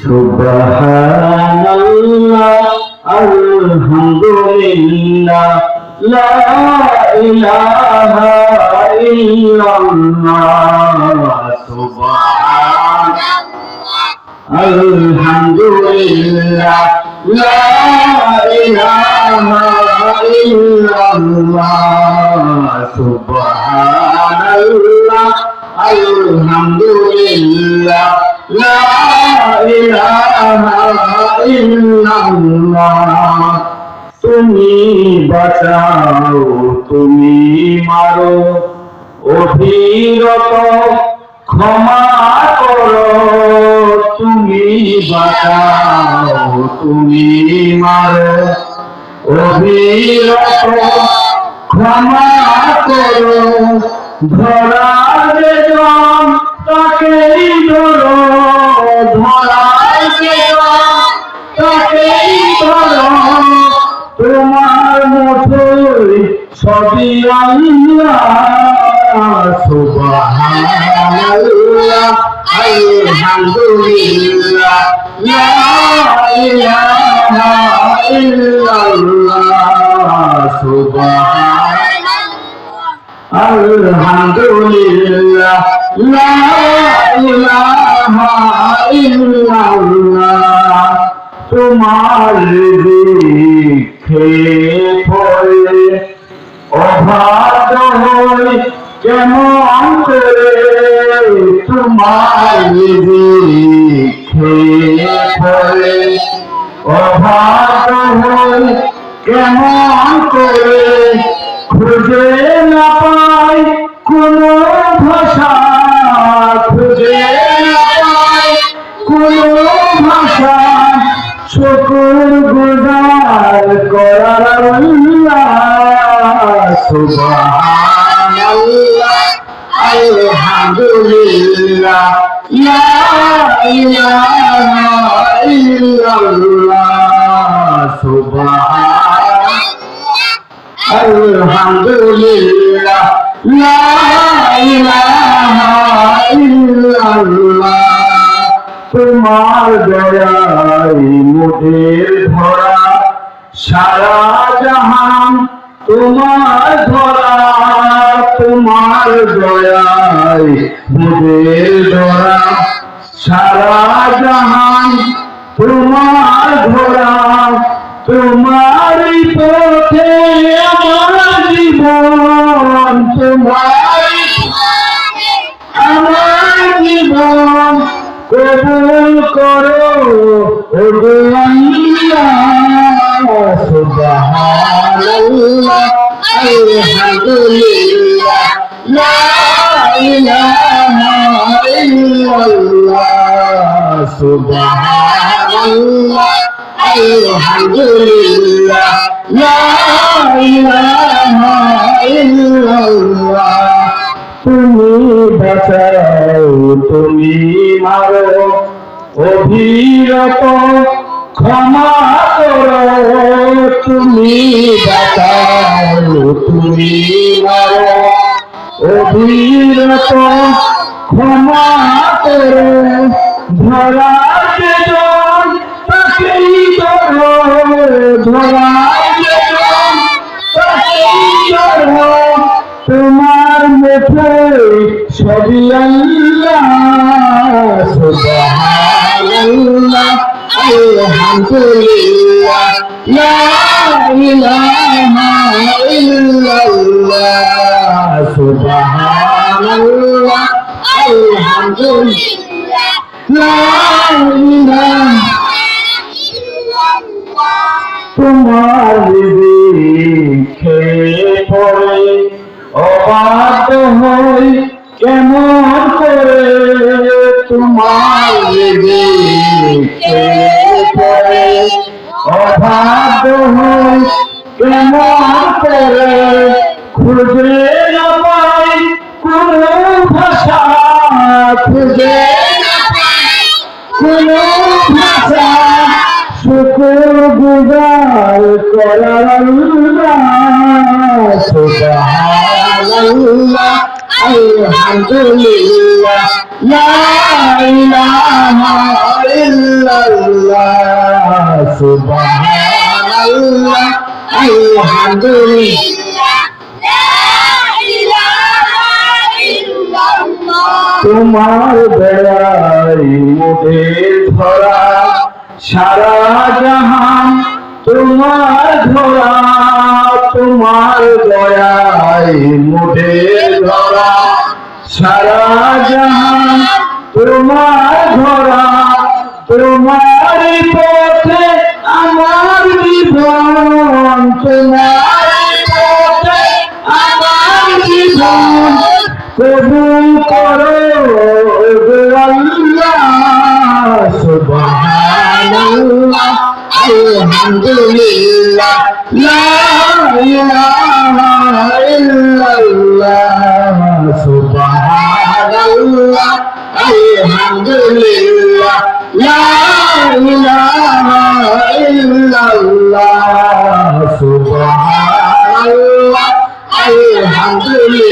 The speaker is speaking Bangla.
সুবহানাল্লাহ আলহামদুলিল্লাহ লা ইলাহা ইল্লাল্লাহ সুবহানাল্লাহ আলহামদুলিল্লাহ লা ইলাহা ইল্লাল্লাহ সুবহানাল্লাহ আলহামদুলিল্লাহ লা ইলাহা ইল্লাল্লাহ। তুমি বাঁচাও তুমি মারো অভিরত ক্ষমা করো। তুমি বাঁচাও তুমি মারো অভিরত ক্ষমা করো। ধরার জন তাকেই ধরো, ধরার জন তাকেই ধরো। তোমার মুঠোয় সবই আল্লাহ সুবহানাল্লাহ আলহামদুলিল্লাহ লা ইলাহা ইল্লাল্লাহ সুবহানাল্লাহ আলহামদুলিল্লাহ লা ইলাহা ইল্লাল্লাহ। তোমার খেয়ে পড়ে অবাধ্য হই কেমন করে। তোমার খেয়ে পড়ে অবাধ্য হই কেমন করে। খুঁজে না পাই কোনো ভাষা, খুঁজে না পাই কোনো ভাষা। শুকর গুজার করার আল্লাহ সুবহানাল্লাহ আলহামদুলিল্লাহ লা ইলাহা ইল্লাল্লাহ সুবহানাল্লাহ আলহামদুলিল্লাহ লা ইলাহা ইল্লাল্লাহ। তোমার দয়ায় মোদের ধরা সারা জাহান তোমার ধরা। তোমার দয়ায় মোদের ধরা সারা জাহান তোমার ধরা। তোমার পথে আমার জীবন, তোমার আমার জীবন কবুল করো ওগো আল্লাহ সুবহানাল্লাহ আলহামদুলিল্লাহ লা ইলাহা ইল্লাল্লাহ সুবহানাল্লাহ আলহামদুলিল্লাহ লা ইলাহা ইল্লাল্লাহ। তুমি বাঁচাও তুমি মারো অভিরত ক্ষমা করো। তুমি বাঁচাও তুমি মারো অভিরত ক্ষমা করো। ধরাতে জন তাকেই ধরো, ধরাতে জন তাকেই ধরো। তোমার মুঠোয় সবই আল্লাহ সুবহানাল্লাহ আলহামদুলিল্লাহ লা ইলাহা ইল্লাল্লাহ সুবহানাল্লাহ আলহামদুলিল্লাহ লা ইলাহা ইল্লাল্লাহ। তোমার খেয়ে পড়ে অবাধ্য হই কেমন করে। তোমার পরে অবাধ্য হই কেমন করে। খুঁজে না পাই কোনো ভাষা, খুঁজে না পাই কোনো ভাষা। শুকর গুজার করার আল্লাহ সুবহানাল্লাহ আলহামদুলিল্লাহ লা ইলাহা ইল্লাল্লাহ সুবহানাল্লাহ আলহামদুলিল্লাহ তোমার দয়ায় মোদের ধরা সারা জাহান তোমার ধরা তোমার দয়ায় মোদের ধরা সারা জাহান তোমার ধরা তোমার পথে আমার জীবন তোমার পথে আমার জীবন কবুল করো গো আল্লাহ সুবহানাল্লাহ আলহামদুলিল্লাহ লা ইলাহা ইল্লাল্লাহ সুবহানাল্লাহ আলহামদুলিল্লাহ লা ইলাহা ইল্লাল্লাহ সুবহানাল্লাহ আলহামদুলিল্লাহ